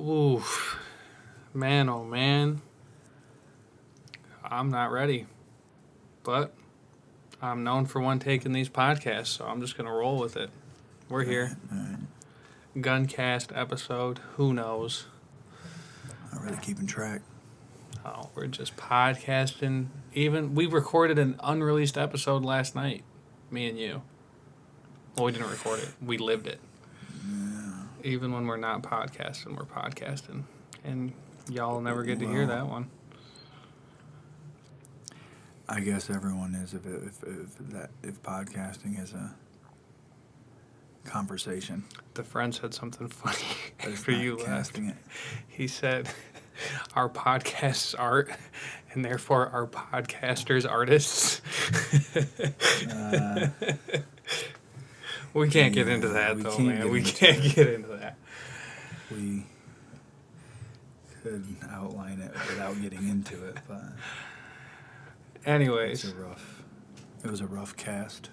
Ooh, man, oh man. I'm not ready. But I'm known for one taking these podcasts, so I'm just going to roll with it. We're here. All right. Gunncast episode. Who knows? Not really keeping track. Oh, we're just podcasting. We recorded an unreleased episode last night. Me and you. Well, we didn't record it. We lived it. Yeah. Even when we're not podcasting, we're podcasting. And y'all never get to hear that one. I guess everyone is if podcasting is a conversation. The friend said something funny But it's for not you last. casting it. He said, our podcast's art, and therefore our podcasters artists. We can't get into that, though, man. We can't get into that. We could outline it without getting into it, but Anyways, it was a rough cast.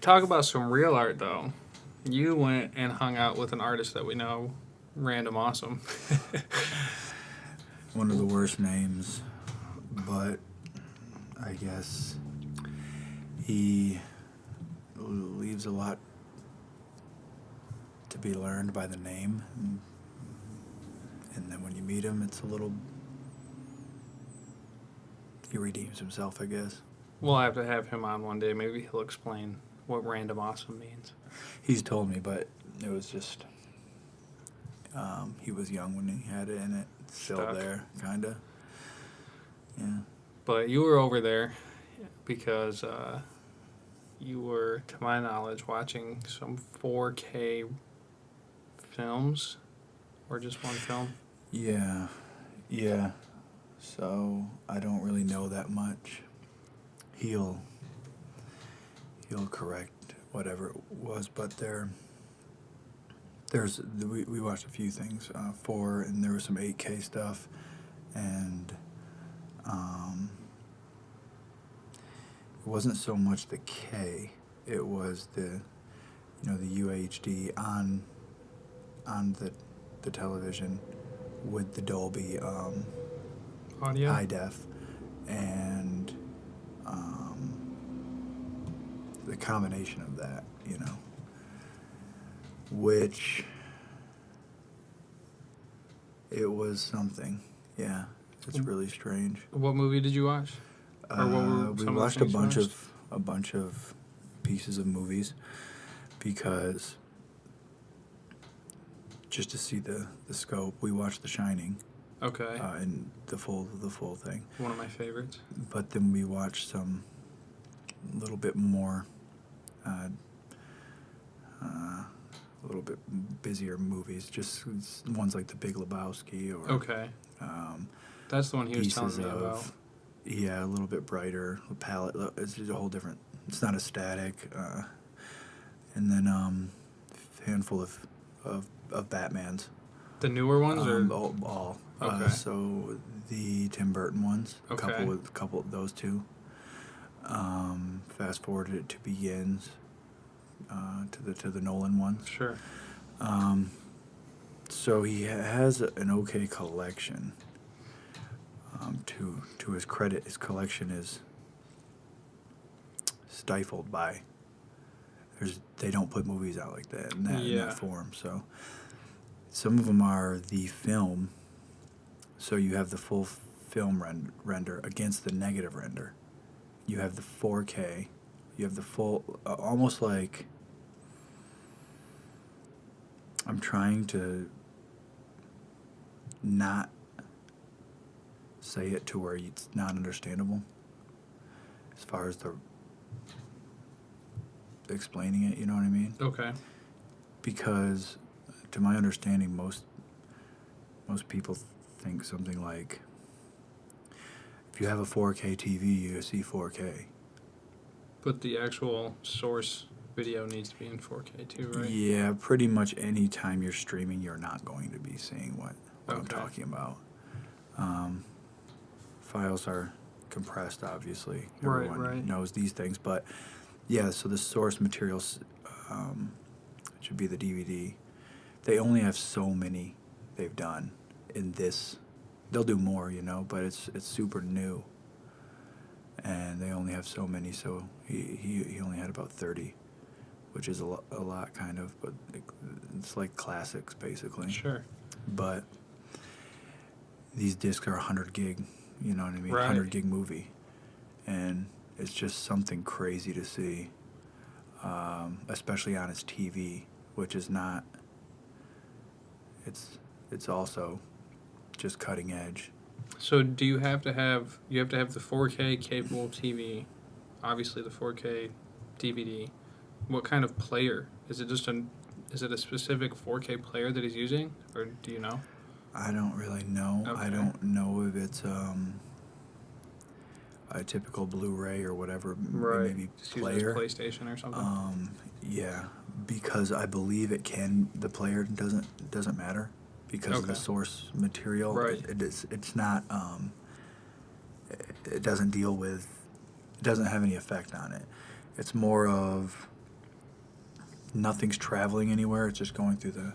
talk about some real art, though. You went and hung out with an artist that we know, Random Awesome. One of the worst names, but I guess he leaves a lot to be learned by the name. And then when you meet him, he redeems himself, I guess. We'll have to have him on one day. Maybe he'll explain what Random Awesome means. He's told me, but it was just, he was young when he had it, and it's still Stuck. there, kind of. Yeah. But you were over there because you were, to my knowledge, watching some 4K films, or just one film. Yeah. So I don't really know that much. He'll correct whatever it was, but we watched a few things, 4, and there was some 8K stuff, and it wasn't so much the K, it was the UHD on the television with the Dolby Audio? high def, and the combination of that, which it was something. Yeah, it's really strange. What movie did you watch? Or what were We some watched of the things you a bunch of pieces of movies because just to see the scope. We watched The Shining. Okay. And the full thing. One of my favorites. But then we watched some little bit more, a little bit busier movies, just ones like The Big Lebowski or Okay. That's the one he was telling me about. Yeah, a little bit brighter. The palette, it's just a whole different. It's not as static. And then a handful of Batmans. The newer ones, or all. Okay. So the Tim Burton ones. Okay. A couple of those two. Fast forward to Begins. To the Nolan ones. Sure. So he has an okay collection. To his credit, his collection is stifled by. They don't put movies out like that in that form. So some of them are the film. So you have the full film render against the negative render. You have the 4K. You have the full, almost like. I'm trying to not say it to where it's not understandable as far as the explaining it, you know what I mean? Okay. Because to my understanding, most people think something like, if you have a 4K TV, you see 4K. But the actual source video needs to be in 4K too, right? Yeah, pretty much any time you're streaming, you're not going to be seeing what I'm talking about. Files are compressed, obviously. Everyone knows these things, but yeah. So the source materials should be the DVD. They only have so many they've done in this. They'll do more, but it's super new. And they only have so many, so he only had about 30, which is a lot kind of, but it's like classics basically. Sure. But these discs are 100 gig, you know what I mean? Right. 100 gig movie. And it's just something crazy to see, especially on his TV, which is not, it's also just cutting edge. So do you have to have the 4K capable TV, obviously the 4K DVD. What kind of player? Is it a specific 4K player that he's using, or do you know? I don't really know. Okay. I don't know if it's a typical Blu-ray or whatever, Right. maybe Just player. use it as PlayStation or something. Yeah, because I believe the player doesn't matter because of the source material. Right. It's not, it doesn't deal with, it doesn't have any effect on it. It's more of nothing's traveling anywhere. It's just going through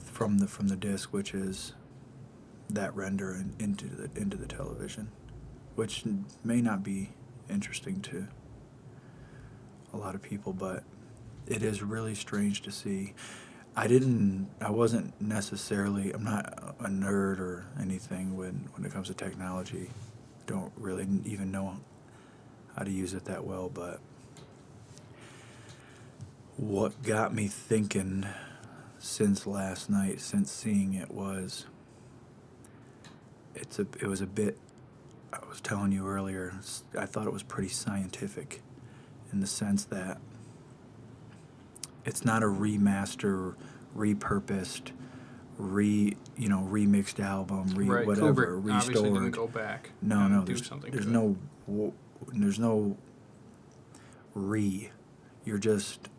from the disc, which is that render and into the television, which may not be interesting to a lot of people, but it is really strange to see. I wasn't necessarily, I'm not a nerd or anything when it comes to technology. Don't really even know how to use it that well, but what got me thinking since last night, since seeing it, was it was a bit, I was telling you earlier, I thought it was pretty scientific in the sense that it's not a remaster, repurposed, remixed album, right. whatever, Kubrick restored. obviously didn't go back. No, do something. there's no You're just,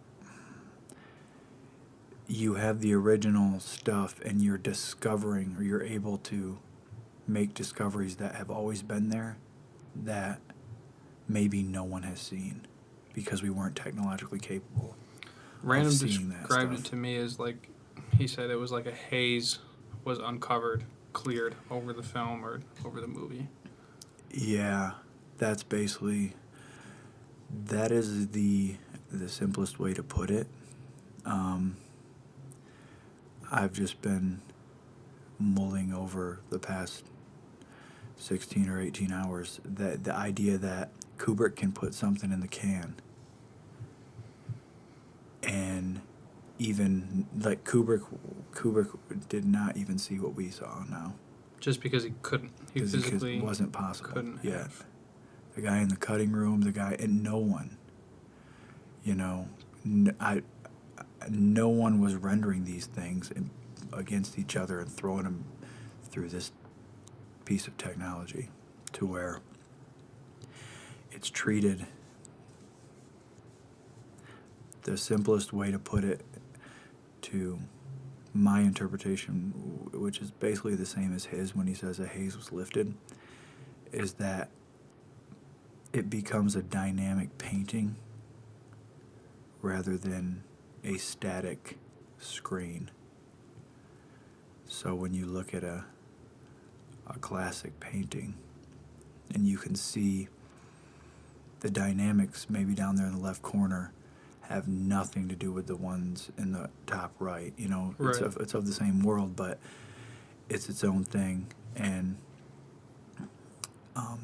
you have the original stuff, and you're discovering, or you're able to make discoveries that have always been there that maybe no one has seen because we weren't technologically capable. Random seeing that described stuff. it to me as like, he said it was like a haze was uncovered, cleared over the film or over the movie. Yeah, that's basically, that is the simplest way to put it. I've just been mulling over the past 16 or 18 hours that the idea that Kubrick can put something in the can, and even like Kubrick did not even see what we saw now. Just because he couldn't. He physically it wasn't possible. couldn't yet. have. The guy in the cutting room, and no one, no one was rendering these things against each other and throwing them through this piece of technology to where it's treated. The simplest way to put it, to my interpretation, which is basically the same as his when he says a haze was lifted, is that it becomes a dynamic painting rather than a static screen. So when you look at a classic painting, and you can see the dynamics maybe down there in the left corner have nothing to do with the ones in the top right. Right. It's of the same world, but it's its own thing. And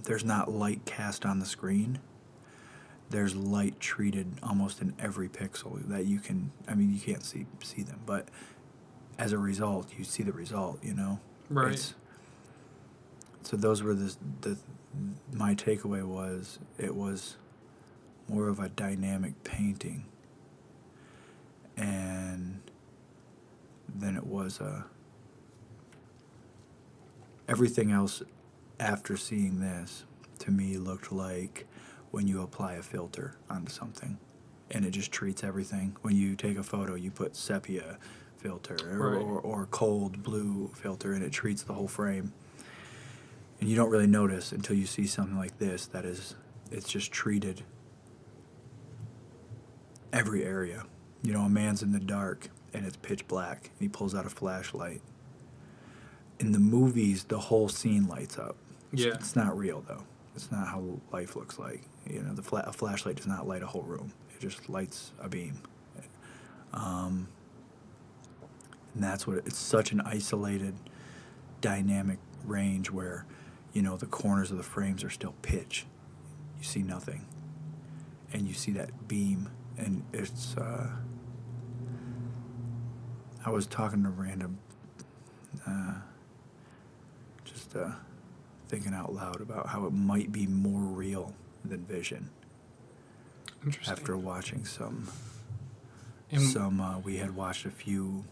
there's not light cast on the screen. There's light treated almost in every pixel that you can't see them, but as a result, you see the result, Right. So those were my takeaway was, it was more of a dynamic painting, and then it was everything else after seeing this to me looked like when you apply a filter onto something and it just treats everything. When you take a photo, you put sepia filter Right. or cold blue filter, and it treats the whole frame. And you don't really notice until you see something like this, it's just treated every area. A man's in the dark and it's pitch black and he pulls out a flashlight in the movies, the whole scene lights up. Yeah. It's not real, though. It's not how life looks like. You know, a flashlight does not light a whole room. It just lights a beam. And that's what it's such an isolated, dynamic range where, you know, the corners of the frames are still pitch. You see nothing. And you see that beam. And it's, I was talking to random, just thinking out loud about how it might be more real than vision. Interesting. After watching we had watched a few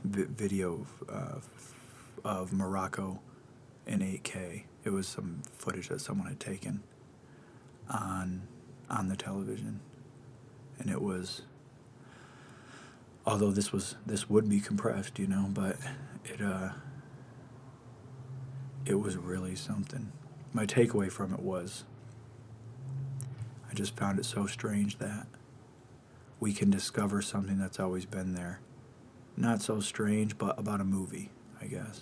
video of Morocco in 8K. It was some footage that someone had taken on the television, and it was, although this would be compressed, you know, but it was really something. My takeaway from it was, I just found it so strange that we can discover something that's always been there. Not so strange, but about a movie, I guess.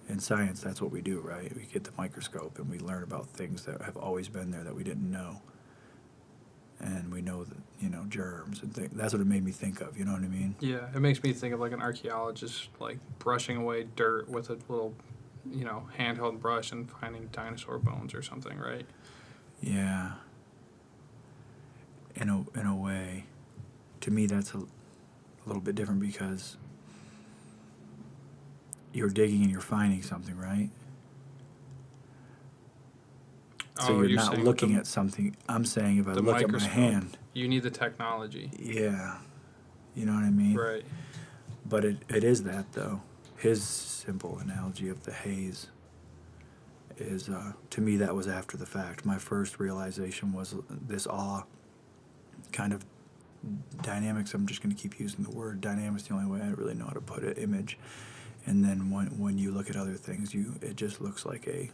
In science, that's what we do, right? We get the microscope and we learn about things that have always been there that we didn't know. And we know that, you know, germs and things. That's what it made me think of, you know what I mean? Yeah, it makes me think of like an archaeologist like brushing away dirt with a little, you know, handheld brush and finding dinosaur bones or something, right? Yeah. In a way, to me that's a little bit different because you're digging and you're finding something, right? So you're not looking at something. I'm saying if I look at my hand, you need the technology. Yeah. You know what I mean? Right. But it is that, though. His simple analogy of the haze is, to me, that was after the fact. My first realization was this awe kind of dynamics. I'm just going to keep using the word dynamics, the only way I really know how to put it, image. And then when you look at other things, it just looks like a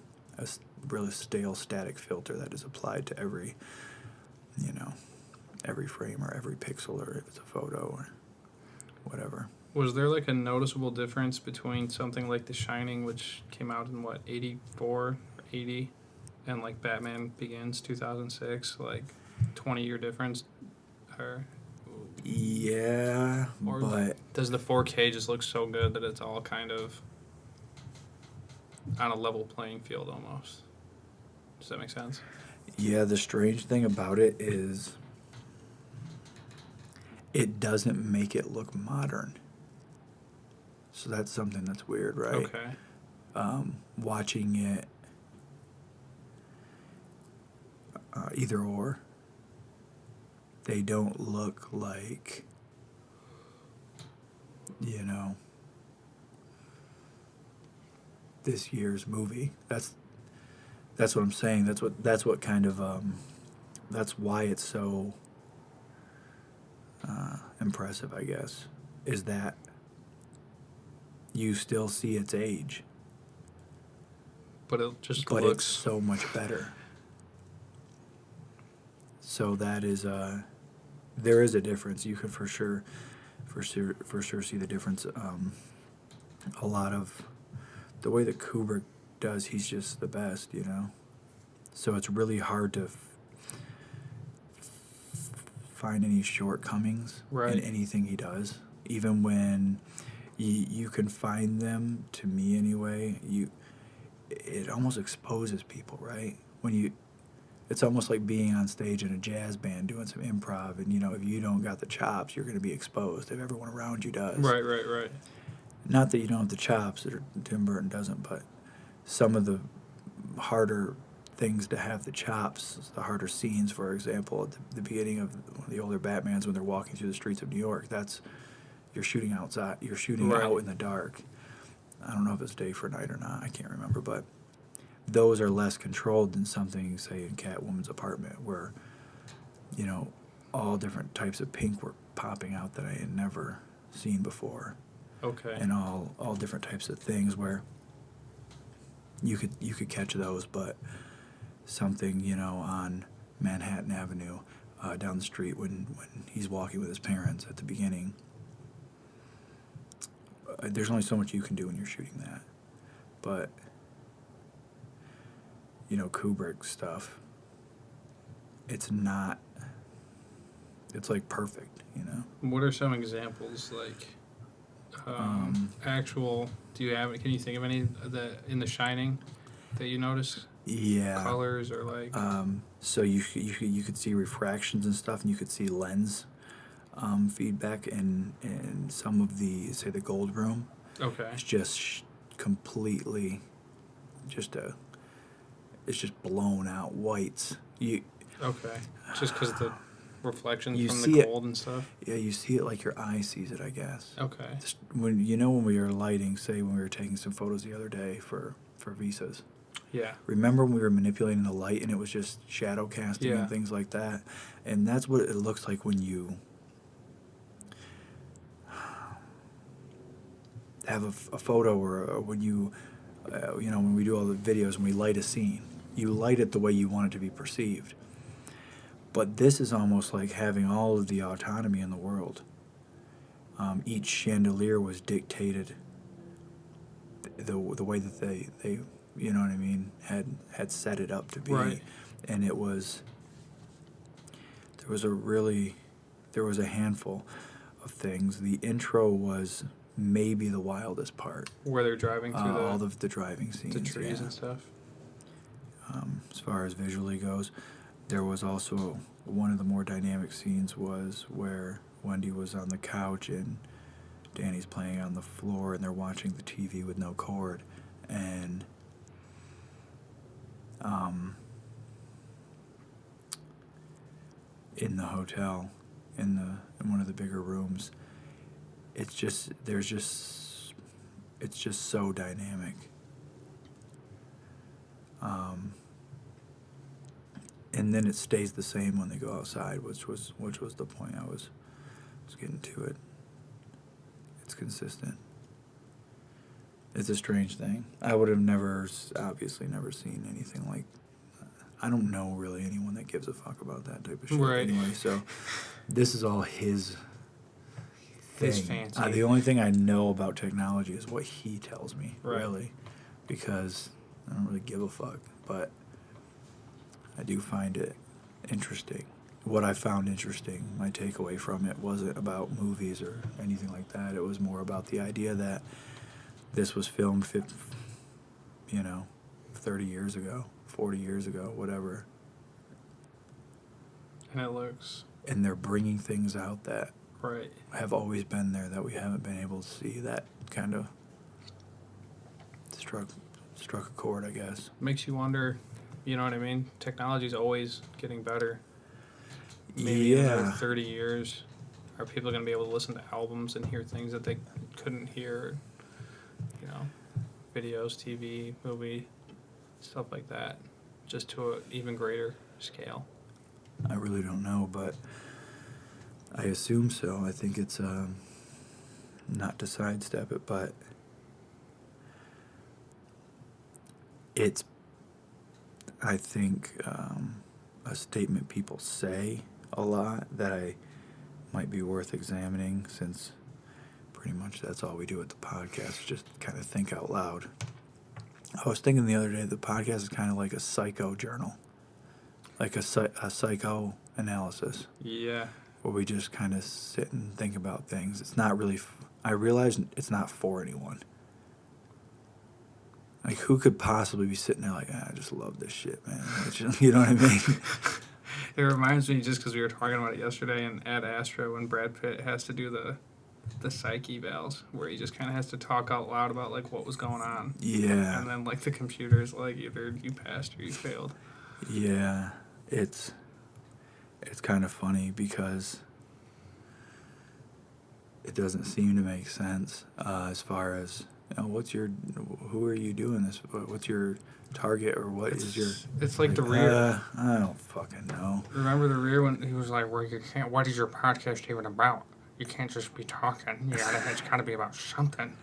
really stale static filter that is applied to every, you know, every frame or every pixel, or if it's a photo or whatever. Was there like a noticeable difference between something like The Shining, which came out in what, 84 or 80, and like Batman Begins 2006, like 20-year difference? Or yeah, but does the 4K just look so good that it's all kind of on a level playing field almost? Does that make sense? Yeah, the strange thing about it is it doesn't make it look modern. So that's something that's weird, right? Okay. Watching it either or, they don't look like, you know, this year's movie. That's what I'm saying. That's what kind of that's why it's so impressive, I guess, is that you still see its age, But it just but looks it's so much better. So that is there is a difference. You can for sure see the difference. A lot of the way that Kubrick does, he's just the best, you know. So it's really hard to find any shortcomings in anything he does. Even when you can find them, to me anyway, it almost exposes people, right? It's almost like being on stage in a jazz band doing some improv, and, you know, if you don't got the chops, you're going to be exposed if everyone around you does. Right. Not that you don't have the chops, or Tim Burton doesn't, but some of the harder things to have the chops, the harder scenes, for example, at the beginning of one of the older Batmans when they're walking through the streets of New York, you're shooting outside, you're shooting out in the dark. I don't know if it's day for night or not, I can't remember, but those are less controlled than something, say, in Catwoman's apartment, where, you know, all different types of pink were popping out that I had never seen before. Okay. And all different types of things where you could catch those, but something, you know, on Manhattan Avenue, down the street when he's walking with his parents at the beginning, there's only so much you can do when you're shooting that. But, you know, Kubrick stuff, it's not, it's like perfect, you know? What are some examples, like, actual, can you think of any in The Shining that you notice? Yeah. Colors or like... So you could see refractions and stuff, and you could see lens feedback in some of the, say, the gold room. Okay. It's just completely, it's just blown out whites. Okay. Just because the reflections you from see the gold and stuff? Yeah, you see it like your eye sees it, I guess. Okay. Just when we were lighting, say when we were taking some photos the other day for visas. Yeah. Remember when we were manipulating the light and it was just shadow casting Yeah. and things like that? And that's what it looks like when you have a photo, or when you, when we do all the videos and we light a scene. You light it the way you want it to be perceived. But this is almost like having all of the autonomy in the world. Each chandelier was dictated the way that they you know what I mean, had set it up to be. Right. And it was, there was a handful of things. The intro was maybe the wildest part. Where they're driving through all of the driving scenes, the trees yeah. and stuff. As far as visually goes, there was also one of the more dynamic scenes was where Wendy was on the couch and Danny's playing on the floor and they're watching the TV with no cord, and in the hotel, in one of the bigger rooms, it's just so dynamic. And then it stays the same when they go outside, which was the point I was getting to it. It's consistent. It's a strange thing. I would have obviously never seen anything like. I don't know really anyone that gives a fuck about that type of shit. Right. Anyway, so this is all his thing. His fancy. The only thing I know about technology is what he tells me, right. Really, because I don't really give a fuck. But I do find it interesting. What I found interesting, my takeaway from it, wasn't about movies or anything like that. It was more about the idea that this was filmed 30 years ago, 40 years ago, whatever. And it looks... And they're bringing things out that right. have always been there that we haven't been able to see. That kind of struck a chord, I guess. Makes you wonder, you know what I mean? Technology's always getting better. Maybe in another 30 years, are people going to be able to listen to albums and hear things that they couldn't hear? You know, videos, TV, movie, stuff like that, just to an even greater scale. I really don't know, but I assume so. I think it's not to sidestep it, but it's, I think, a statement people say a lot that I might be worth examining, since pretty much that's all we do at the podcast, just kind of think out loud. I was thinking the other day, the podcast is kind of like a psycho journal, like a psychoanalysis. Yeah. Where we just kind of sit and think about things. It's not really, I realize it's not for anyone. Like, who could possibly be sitting there like, I just love this shit, man. You know what I mean? It reminds me, just because we were talking about it yesterday, and Ad Astra, when Brad Pitt has to do the psych evals, where he just kind of has to talk out loud about, like, what was going on. Yeah. And then, like, the computer's like, either you passed or you failed. Yeah. It's kind of funny because it doesn't seem to make sense as far as, who are you doing this? What's your target, or what is your... It's like the rear. I don't fucking know. Remember the rear when he was like, well, you can't, what is your podcast even about? You can't just be talking. It's got to be about something.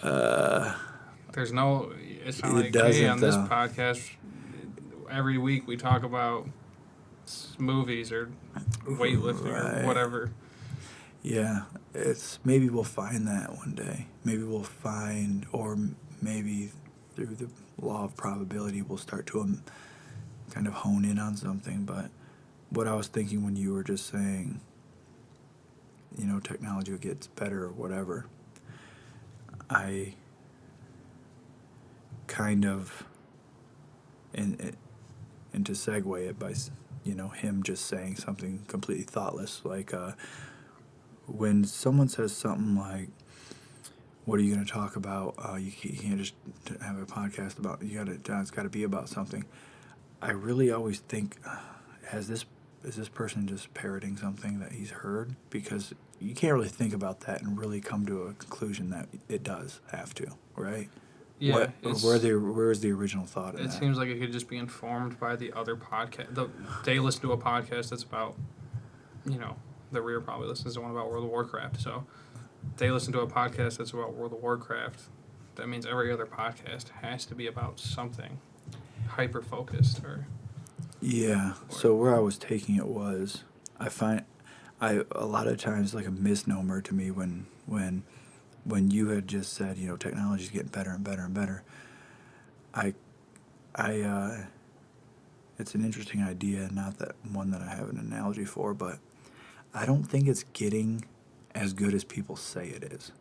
There's no... It's not like, hey, on this podcast, every week we talk about movies or weightlifting or whatever. Yeah, it's maybe we'll find that one day. Maybe we'll find, or maybe through the law of probability, we'll start to kind of hone in on something. But what I was thinking when you were just saying, technology gets better or whatever, I kind of, and to segue it by, him just saying something completely thoughtless, like when someone says something like, "What are you going to talk about? You can't just have a podcast about. It's got to be about something." I really always think, is this person just parroting something that he's heard? Because you can't really think about that and really come to a conclusion that it does have to, right? Yeah, Where's the original thought in it that? seems like it could just be informed by the other podcast. They listen to a podcast that's about, the rear probably listens to one about World of Warcraft. So they listen to a podcast that's about World of Warcraft. That means every other podcast has to be about something hyper focused Yeah. So where I was taking it was, I find, a lot of times like a misnomer to me when you had just said, technology's getting better and better and better. I it's an interesting idea, not that one that I have an analogy for, but I don't think it's getting as good as people say it is.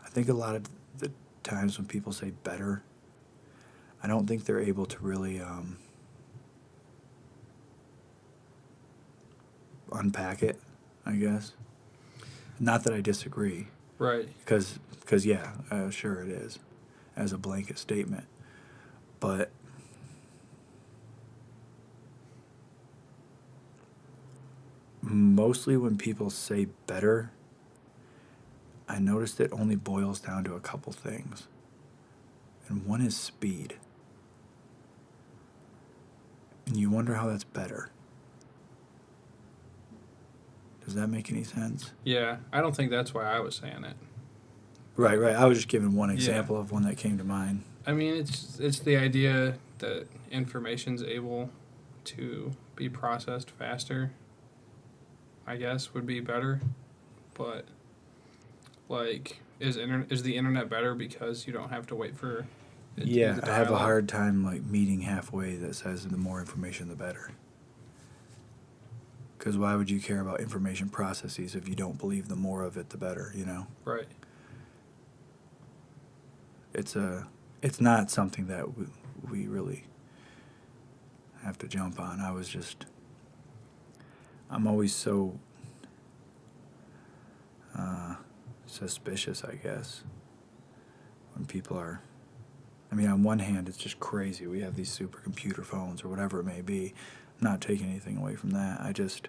I think a lot of the times when people say better, I don't think they're able to really unpack it, I guess. Not that I disagree, right. because yeah, sure it is, as a blanket statement. But mostly when people say better, I noticed it only boils down to a couple things. And one is speed. And you wonder how that's better. Does that make any sense? Yeah, I don't think that's why I was saying it. Right. I was just giving one example of one that came to mind. I mean, it's the idea that information's able to be processed faster. I guess would be better, but like, is the internet better because you don't have to wait for it to do Yeah, the I have a dial-up? hard time like meeting halfway that says the more information the better. Because why would you care about information processes if you don't believe the more of it the better? Right. It's not something that we really have to jump on. I'm always so suspicious, I guess, when people are. I mean, on one hand, it's just crazy. We have these supercomputer phones or whatever it may be. I'm not taking anything away from that. I just.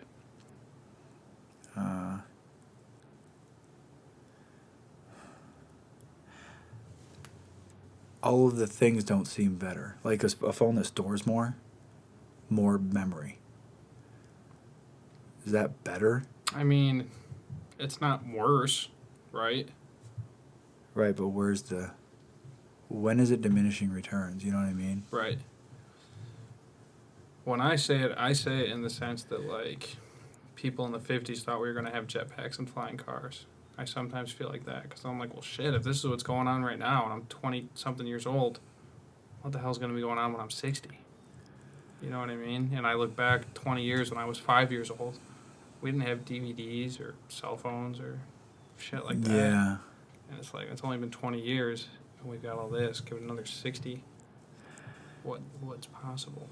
All of the things don't seem better. Like a phone that stores more memory. Is that better? I mean, it's not worse, right? Right, but when is it diminishing returns? You know what I mean? Right. When I say it in the sense that, like, people in the 50s thought we were going to have jetpacks and flying cars. I sometimes feel like that because I'm like, well, shit, if this is what's going on right now and I'm 20-something years old, what the hell's going to be going on when I'm 60? You know what I mean? And I look back 20 years when I was 5 years old. We didn't have DVDs or cell phones or shit like that. Yeah. And it's like, it's only been 20 years and we've got all this. Give it another 60. What's possible?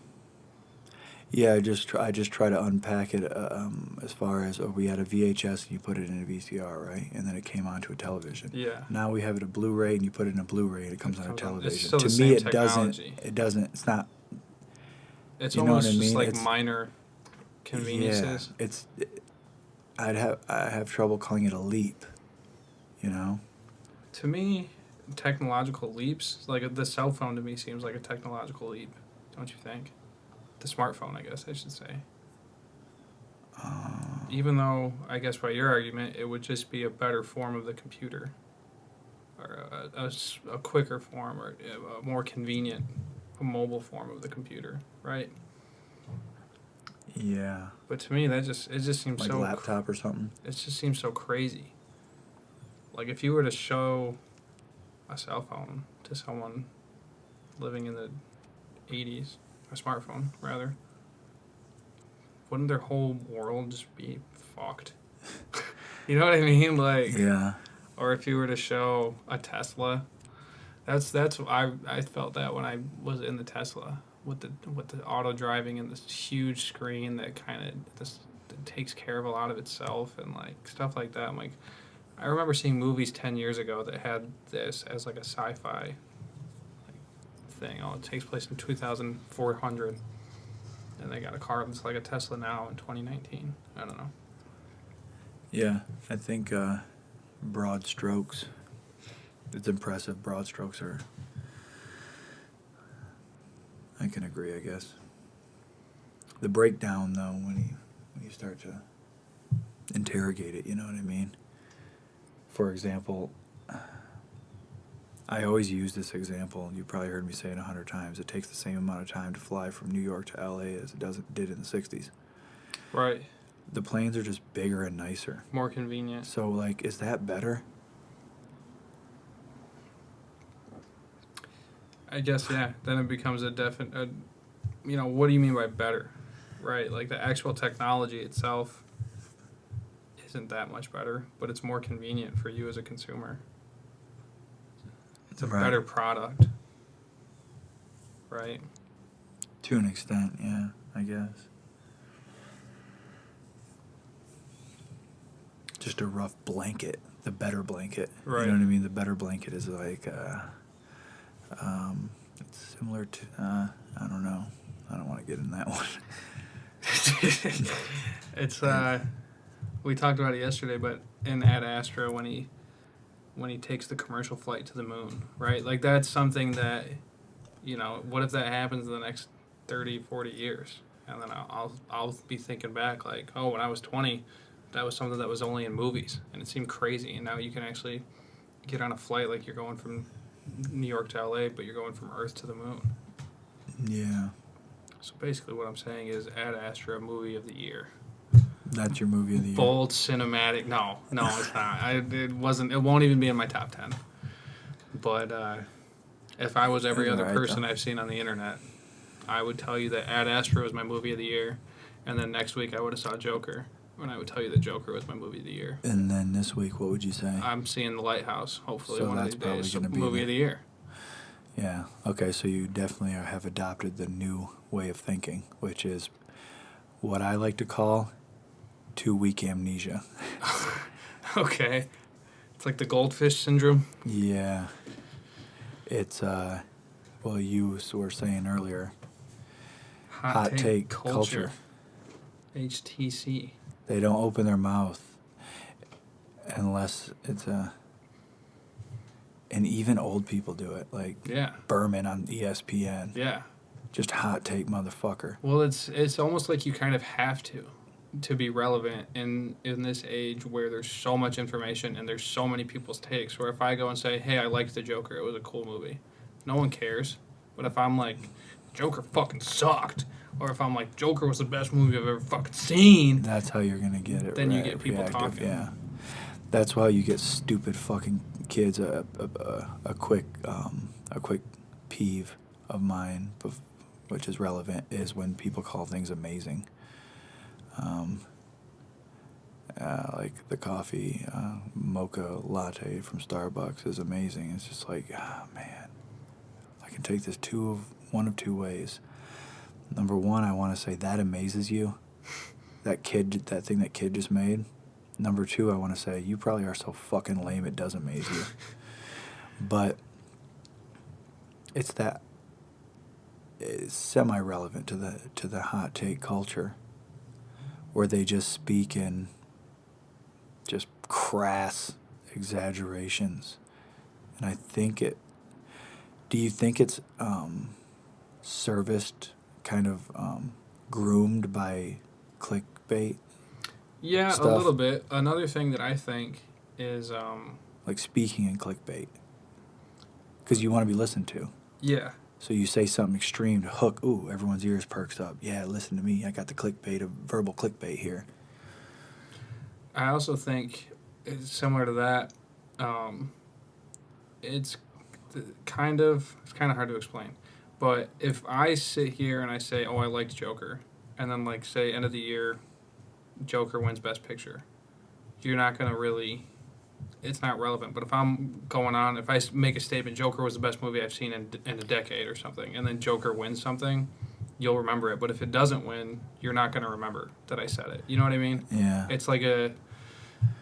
Yeah, I just try to unpack it as far as we had a VHS and you put it in a VCR, right? And then it came onto a television. Yeah. Now we have it a Blu-ray and you put it in a Blu-ray and it comes on a television. It's still to the me, same technology. It doesn't. It's not. It's you know almost what I just mean? like It's, minor conveniences. Yeah, I have trouble calling it a leap. To me, technological leaps, like the cell phone to me seems like a technological leap, don't you think? The smartphone, I guess I should say. Even though, I guess by your argument, it would just be a better form of the computer. Or a quicker form, or a more convenient, a mobile form of the computer, right? Yeah. But to me, it just seems like so... laptop or something? It just seems so crazy. Like, if you were to show a cell phone to someone living in the 80s, a smartphone, rather, wouldn't their whole world just be fucked? You know what I mean? Like, yeah. Or if you were to show a Tesla, that's I felt that when I was in the Tesla with the auto driving and this huge screen that kind of that takes care of a lot of itself and like stuff like that. I'm like, I remember seeing movies 10 years ago that had this as like a sci-fi like thing. Oh, it takes place in 2400, and they got a car that's like a Tesla now in 2019. I don't know. Yeah, I think broad strokes. It's impressive. Broad strokes are. I can agree, I guess. The breakdown, though, when you start to interrogate it, you know what I mean? For example, I always use this example. You probably heard me say it 100 times. It takes the same amount of time to fly from New York to L.A. as it did in the 60s. Right. The planes are just bigger and nicer. More convenient. So, like, is that better? I guess, yeah. Then it becomes a definite... what do you mean by better? Right? Like, the actual technology itself isn't that much better, but it's more convenient for you as a consumer. It's a better product. Right? To an extent, yeah, I guess. Just a rough blanket. The better blanket. Right. You know what I mean? The better blanket is like... it's similar to... I don't know. I don't want to get in that one. It's we talked about it yesterday, but in Ad Astra when he takes the commercial flight to the moon, right? Like that's something that what if that happens in the next 30, 40 years? And then I'll be thinking back like, oh, when I was 20, that was something that was only in movies and it seemed crazy, and now you can actually get on a flight like you're going from New York to LA, but you're going from Earth to the moon. Yeah. So basically what I'm saying is Ad Astra movie of the year. That's your movie of the year. Bold cinematic. No, it's not. It wasn't. It won't even be in my top 10. But if I was every other person I've seen on the internet, I would tell you that Ad Astra was my movie of the year, and then next week I would have saw Joker, and I would tell you that Joker was my movie of the year. And then this week, what would you say? I'm seeing The Lighthouse. Hopefully, so one of these days, movie of the year. Yeah. Okay. So you definitely have adopted the new way of thinking, which is what I like to call 2-week amnesia. Okay. It's like the goldfish syndrome. Yeah. It's well, you were saying earlier. Hot take culture. HTC. They don't open their mouth unless it's and even old people do it, like Berman on ESPN. Yeah. Just hot take motherfucker. Well, it's almost like you kind of have to be relevant in this age where there's so much information and there's so many people's takes. Where if I go and say, hey, I liked the Joker, it was a cool movie, no one cares. But if I'm like, Joker fucking sucked, or if I'm like, Joker was the best movie I've ever fucking seen, that's how you're gonna get it. Then you get people talking. Yeah, that's why you get stupid fucking kids. A quick peeve of mine, which is relevant, is when people call things amazing. Like the coffee mocha latte from Starbucks is amazing. It's just like, man, I can take this one of two ways. Number one, I want to say that amazes you. That thing that kid just made. Number two, I want to say you probably are so fucking lame it does amaze you. But it's semi-relevant to the hot take culture, where they just speak in just crass exaggerations. And I think do you think it's serviced, kind of groomed by clickbait? Yeah, stuff? A little bit. Another thing that I think is... like speaking in clickbait. Because you want to be listened to. Yeah. So you say something extreme to hook. Ooh, everyone's ears perks up. Yeah, listen to me. I got the clickbait, of verbal clickbait here. I also think it's similar to that. It's kind of hard to explain, but if I sit here and I say, "Oh, I liked Joker," and then like say end of the year, Joker wins Best Picture, you're not gonna really. It's not relevant. But if I'm going on, if I make a statement, Joker was the best movie I've seen in a decade or something, and then Joker wins something, you'll remember it. But if it doesn't win, you're not going to remember that I said it. You know what I mean? Yeah. It's like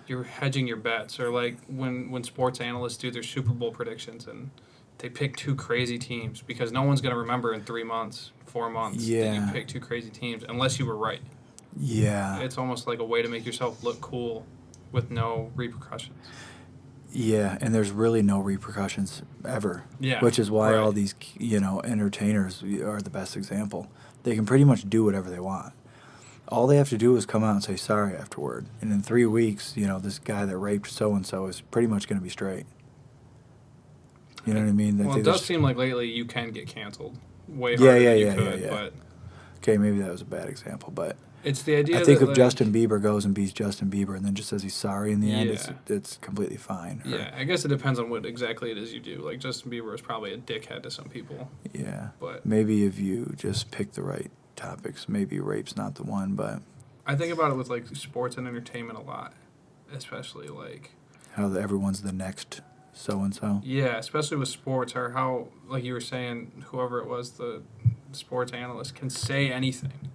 you're hedging your bets, or like when sports analysts do their Super Bowl predictions and they pick two crazy teams because no one's going to remember in 3 months, 4 months that you picked two crazy teams unless you were right. Yeah. It's almost like a way to make yourself look cool with no repercussions. Yeah, and there's really no repercussions ever. Yeah, which is why right. all these, entertainers are the best example. They can pretty much do whatever they want. All they have to do is come out and say sorry afterward. And in 3 weeks, this guy that raped so-and-so is pretty much going to be straight. You know what I mean? Well, it does seem like lately you can get canceled way harder than you could. But okay, maybe that was a bad example, but it's the idea. I think that, if Justin Bieber goes and beats Justin Bieber and then just says he's sorry in the end, Yeah. it's completely fine. Yeah, I guess it depends on what exactly it is you do. Like Justin Bieber is probably a dickhead to some people. Yeah, but maybe if you just pick the right topics, maybe rape's not the one. But I think about it with like sports and entertainment a lot, especially like how everyone's the next so-and-so. Yeah, especially with sports, or how, like you were saying, whoever it was, the sports analyst can say anything,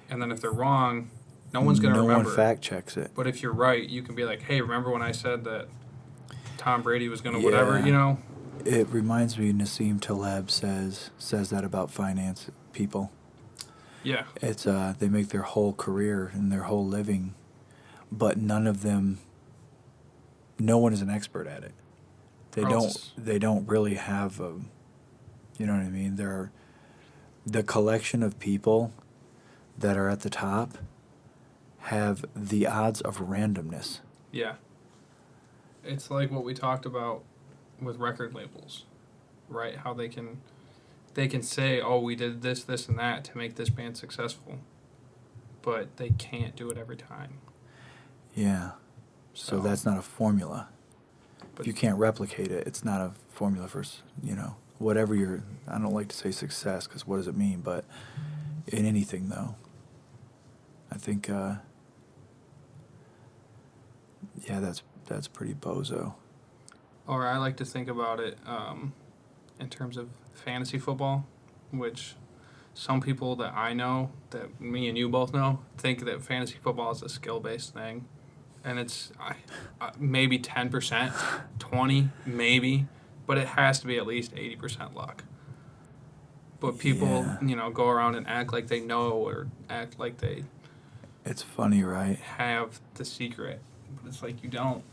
and then if they're wrong, no one's going to remember. No one fact checks it. But if you're right, you can be like, hey, remember when I said that Tom Brady was going to whatever, you know? It reminds me, Nassim Taleb says that about finance people. Yeah. It's they make their whole career and their whole living, but no one is an expert at it. They don't really have a, you know what I mean? They're the collection of people that are at the top have the odds of randomness. Yeah. It's like what we talked about with record labels, right? How they can say, oh, we did this, this, and that to make this band successful, but they can't do it every time. Yeah. So that's not a formula. If you can't replicate it, it's not a formula for, whatever your, I don't like to say success because what does it mean, but in anything though, I think, that's pretty bozo. Or I like to think about it in terms of fantasy football, which some people that I know, that me and you both know, think that fantasy football is a skill-based thing. And it's maybe 10%, 20%, maybe, but it has to be at least 80% luck. But people, go around and act like they know or act like they... It's funny, right? ...have the secret. But it's like you don't.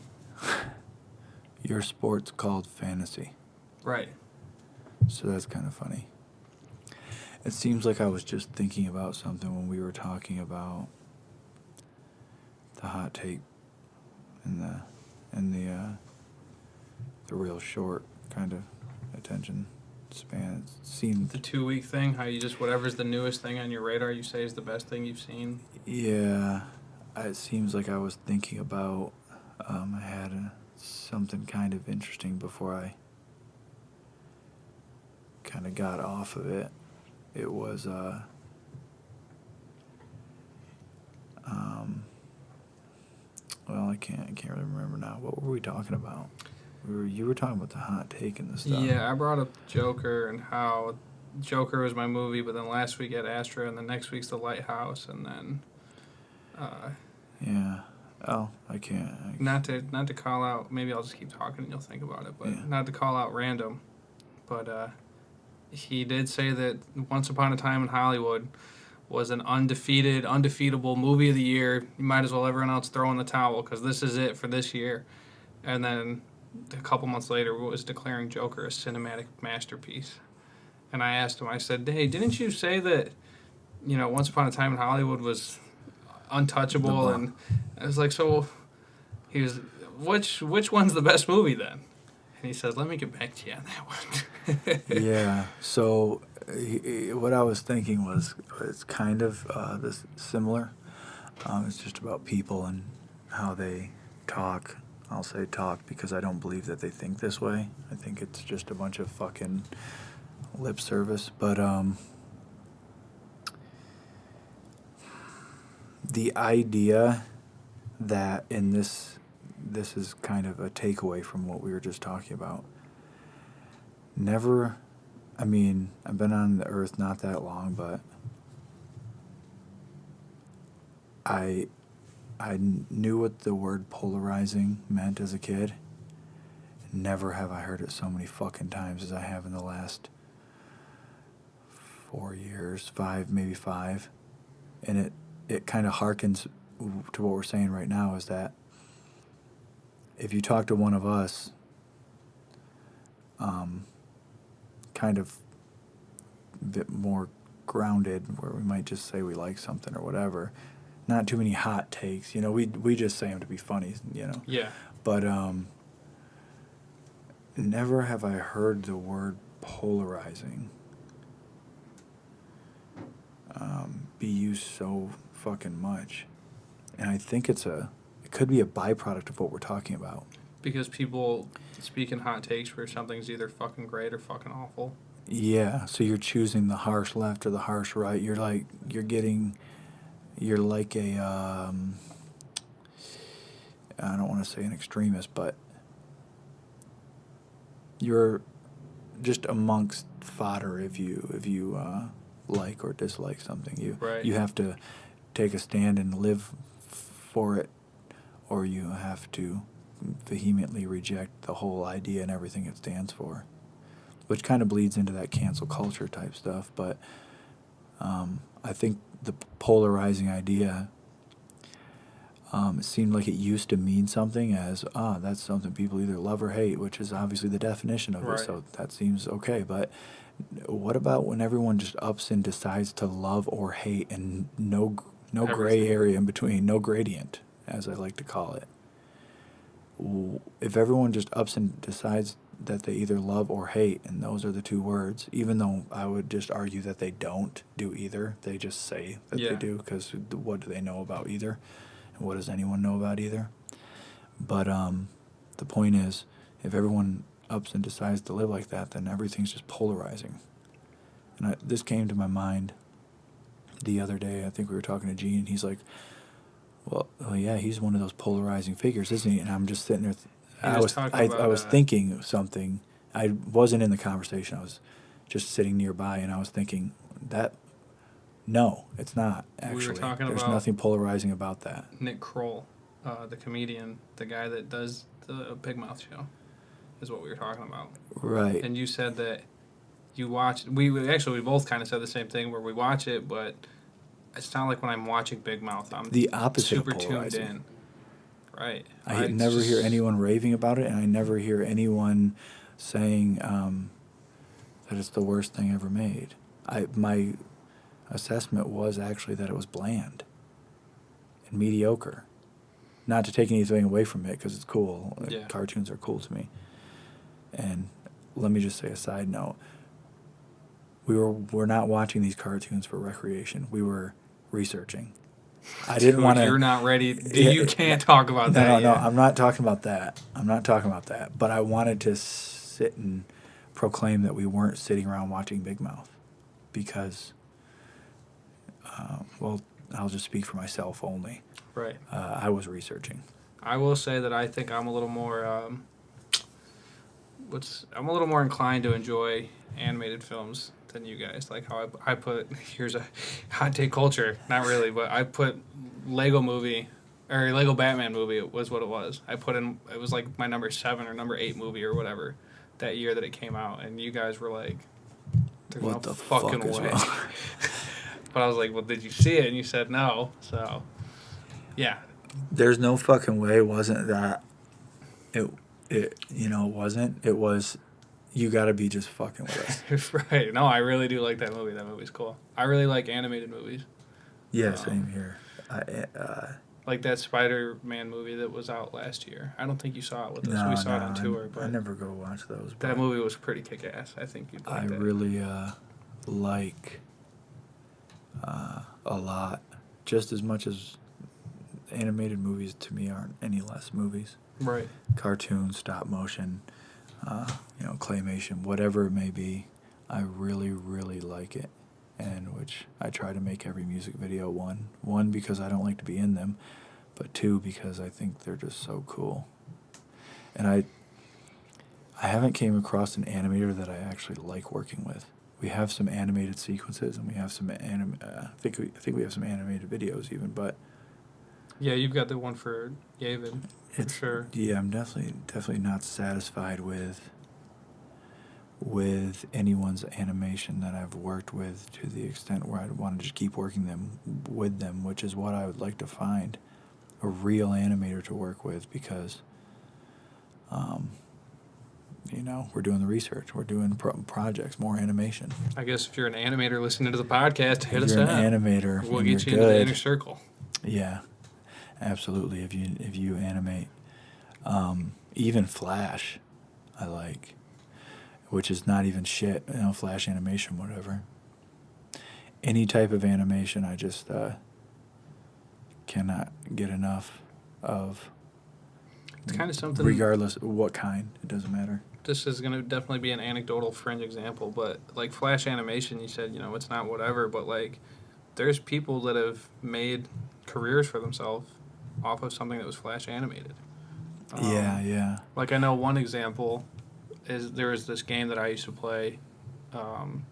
Your sport's called fantasy. Right. So that's kind of funny. It seems like I was just thinking about something when we were talking about the hot take and the real short kind of attention span. It seemed the 2-week thing, how you just whatever's the newest thing on your radar you say is the best thing you've seen. Yeah, it seems like I was thinking about I had something kind of interesting before I kind of got off of it. It was well, I can't really remember now. What were we talking about? You were talking about the hot take and the stuff. Yeah, I brought up Joker and how Joker was my movie, but then last week at Astra, and then next week's The Lighthouse, and then. Yeah. Oh, I can't. Not to call out. Maybe I'll just keep talking and you'll think about it. But not to call out random, but he did say that Once Upon a Time in Hollywood was an undefeatable movie of the year. You might as well everyone else throw in the towel because this is it for this year. And then a couple months later was declaring Joker a cinematic masterpiece. And I asked him, I said, hey, didn't you say that, Once Upon a Time in Hollywood was untouchable? And I was like, so he was, which one's the best movie then? And he said, "Let me get back to you on that one." Yeah. So what I was thinking was it's kind of this similar. It's just about people and how they talk. I'll say talk because I don't believe that they think this way. I think it's just a bunch of fucking lip service. But the idea that in this is kind of a takeaway from what we were just talking about. Never, I mean, I've been on the earth not that long, but I knew what the word polarizing meant as a kid. Never have I heard it so many fucking times as I have in the last 4 years, 5, maybe 5. And it kind of harkens to what we're saying right now is that if you talk to one of us, kind of a bit more grounded, where we might just say we like something or whatever, not too many hot takes, we just say them to be funny, Yeah. But never have I heard the word polarizing be used so fucking much. And I think it could be a byproduct of what we're talking about. Because people speak in hot takes where something's either fucking great or fucking awful. Yeah, so you're choosing the harsh left or the harsh right. You're like a, I don't want to say an extremist, but you're just amongst fodder if you like or dislike something. Right. You have to take a stand and live for it, or you have to vehemently reject the whole idea and everything it stands for, which kind of bleeds into that cancel culture type stuff. But I think the polarizing idea, it seemed like it used to mean something as, that's something people either love or hate, which is obviously the definition of right. it, so that seems okay. But what about when everyone just ups and decides to love or hate and no gray area in between, no gradient, as I like to call it? If everyone just ups and decides that they either love or hate, and those are the two words, even though I would just argue that they don't do either, they just say that they do, because what do they know about either? And what does anyone know about either? But the point is, if everyone ups and decides to live like that, then everything's just polarizing. And this came to my mind the other day. I think we were talking to Gene, and he's like, well, yeah, he's one of those polarizing figures, isn't he? And I'm just sitting there. I was thinking something. I wasn't in the conversation. I was just sitting nearby, and I was thinking that, no, it's not, actually. We were talking There's about nothing polarizing about that. Nick Kroll, the comedian, the guy that does the Big Mouth show, is what we were talking about. Right. And you said that you watch... We both kind of said the same thing, where we watch it, but it's not like when I'm watching Big Mouth, I'm the opposite super of polarizing. tuned in. Right. I never hear anyone raving about it, and I never hear anyone saying that it's the worst thing ever made. My assessment was actually that it was bland and mediocre. Not to take anything away from it, because it's cool. Yeah. Cartoons are cool to me. And let me just say a side note. We're not watching these cartoons for recreation. We were researching. I didn't want to... You're not ready. You can't talk about that No, yet. I'm not talking about that. But I wanted to sit and proclaim that we weren't sitting around watching Big Mouth. Because, I'll just speak for myself only. Right. I was researching. I will say that I think I'm a little more... I'm a little more inclined to enjoy animated films than you guys. Like how I put... Here's a hot take culture. Not really, but I put Lego Batman movie was what it was. I put in... It was like my number 7 or number 8 movie or whatever that year that it came out. And you guys were like... There's what no the fucking fuck is way. wrong? But I was like, well, did you see it? And you said no. So, yeah. There's no fucking way. It wasn't that. It wasn't. It was, you got to be just fucking with us. Right. No, I really do like that movie. That movie's cool. I really like animated movies. Yeah, same here. Like that Spider-Man movie that was out last year. I don't think you saw it with us. No, We saw it no, on tour, I but never go watch those. that movie was pretty kick-ass. I think you'd like I that. really like a lot, just as much as animated movies to me aren't any less movies. Right. Cartoons, stop motion, claymation, whatever it may be, I really, really like it. And which I try to make every music video. One because I don't like to be in them, but two because I think they're just so cool. And I haven't came across an animator that I actually like working with. We have some animated sequences, and we have some I think we have some animated videos even, but Yeah, you've got the one for Yavid, for sure. Yeah, I'm definitely not satisfied with anyone's animation that I've worked with to the extent where I'd want to just keep working with them, which is what I would like to find a real animator to work with, because we're doing the research, we're doing projects, more animation. I guess if you're an animator listening to the podcast, hit if us you're up. An animator, we'll and get you you're into the good. inner circle. Yeah, absolutely. If you animate, even Flash, I like, which is not even shit. Flash animation, whatever. Any type of animation, I just cannot get enough of. It's kind of something. Regardless of what kind, it doesn't matter. This is going to definitely be an anecdotal fringe example, but like Flash animation, you said, it's not whatever, but like there's people that have made careers for themselves off of something that was Flash animated. Yeah. Like I know one example is there was this game that I used to play, and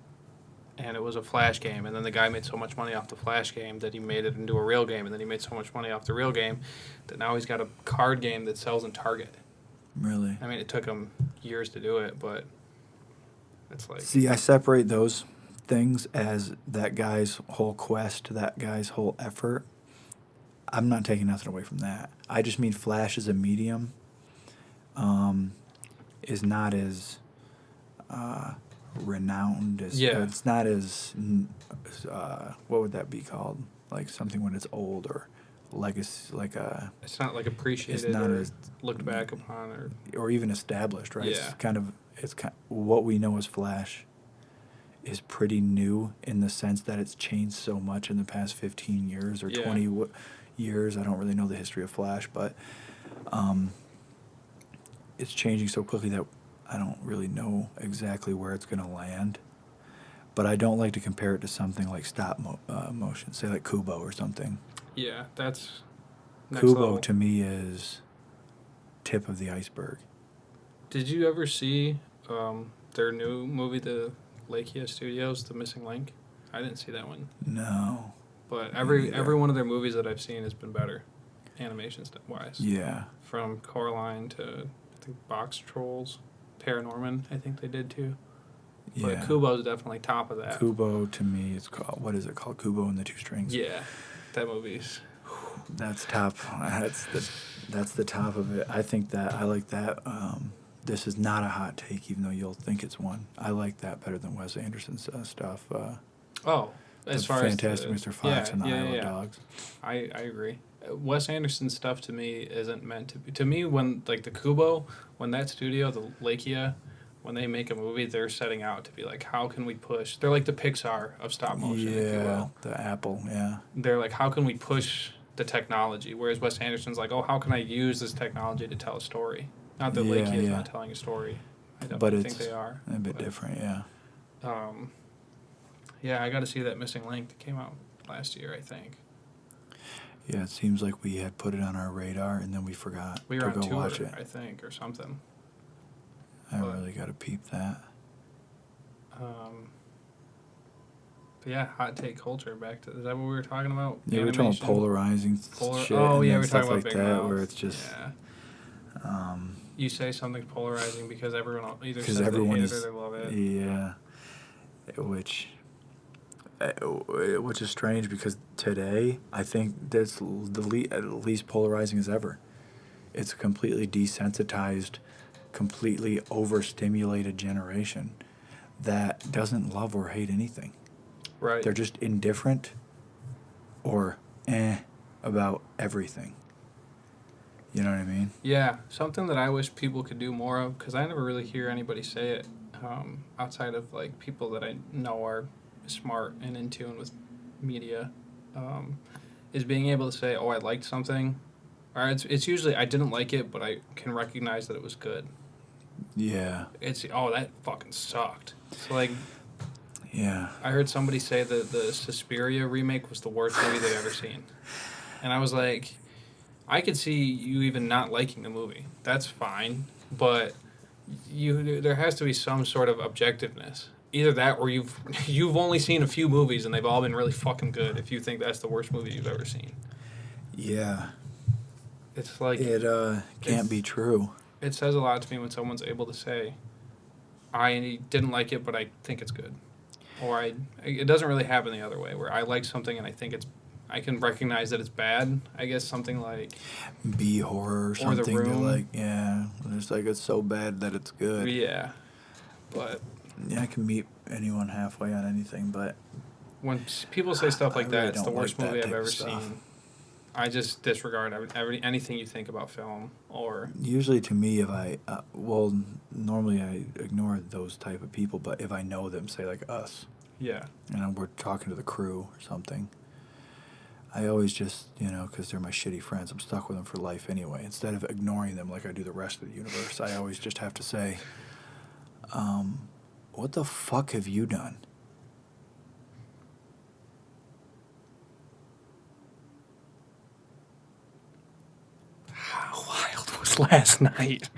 it was a Flash game, and then the guy made so much money off the Flash game that he made it into a real game, and then he made so much money off the real game that now he's got a card game that sells in Target. Really? I mean, it took him years to do it, but it's like... See, I separate those things as that guy's whole quest, that guy's whole effort. I'm not taking nothing away from that. I just mean Flash as a medium is not as renowned as... It's not as... what would that be called? Like something when it's old, or legacy, like a... It's not like appreciated, it's not or as looked back upon, or even established, right? Yeah. It's kind of what we know as Flash is pretty new in the sense that it's changed so much in the past 15 years or 20 years. I don't really know the history of Flash, but it's changing so quickly that I don't really know exactly where it's going to land. But I don't like to compare it to something like stop motion, say like Kubo or something. Yeah, that's next Kubo level. to me is tip of the iceberg. Did you ever see their new movie, the Lakia Studios, The Missing Link? I didn't see that one. No. But every one of their movies that I've seen has been better, animation-wise. Yeah. From Coraline to, I think, Box Trolls, Paranorman, I think they did too. Yeah. But Kubo's definitely top of that. Kubo to me is called, what is it called? Kubo and the Two Strings. Yeah, that movie's... That's top. That's the top of it. I think that I like that. This is not a hot take, even though you'll think it's one. I like that better than Wes Anderson's stuff. As far Fantastic as Mr. Fox and the Isle of Dogs. I agree. Wes Anderson's stuff to me isn't meant to be. To me, when like the Kubo, when that studio, the Lakia, when they make a movie, they're setting out to be like, how can we push? They're like the Pixar of stop motion, if you will. The Apple, yeah. They're like, how can we push the technology? Whereas Wes Anderson's like, how can I use this technology to tell a story? Not that Lakia is not telling a story. I definitely think they are. A bit different, yeah. I got to see that Missing Link that came out last year, I think. Yeah, it seems like we had put it on our radar and then we forgot to go tour, watch it. I think, or something. I really got to peep that. Hot take culture. Back to, is that what we were talking about? Yeah, we were talking about polarizing shit. We were stuff talking about like Big that, Mouth. where it's just. Yeah. You say something's polarizing because everyone either says everyone they hate it or they love it. Yeah, which is strange because today I think that's the least polarizing as ever. It's a completely desensitized, completely overstimulated generation that doesn't love or hate anything. Right. They're just indifferent or about everything. You know what I mean? Yeah, something that I wish people could do more of, because I never really hear anybody say it outside of like people that I know are smart and in tune with media, is being able to say, "Oh, I liked something," or it's usually I didn't like it, but I can recognize that it was good. Yeah. It's that fucking sucked. So like, Yeah. I heard somebody say that the Suspiria remake was the worst movie they've ever seen, and I was like, I could see you even not liking the movie. That's fine, but there has to be some sort of objectiveness. Either that, or you've only seen a few movies and they've all been really fucking good. If you think that's the worst movie you've ever seen, Yeah. it's like It can't be true. It says a lot to me when someone's able to say, "I didn't like it, but I think it's good," or It doesn't really happen the other way, where I like something and I can recognize that it's bad. I guess something like B horror or something. The Room. Like, yeah, it's like it's so bad that it's good. Yeah, but yeah, I can meet anyone halfway on anything, but when people say stuff like really that, it's the worst like movie I've ever stuff. seen. I just disregard anything you think about film or. Usually, to me, if I normally I ignore those type of people, but if I know them, say like us, Yeah. and we're talking to the crew or something, I always just, because they're my shitty friends, I'm stuck with them for life anyway. Instead of ignoring them like I do the rest of the universe, I always just have to say, what the fuck have you done? How wild was last night?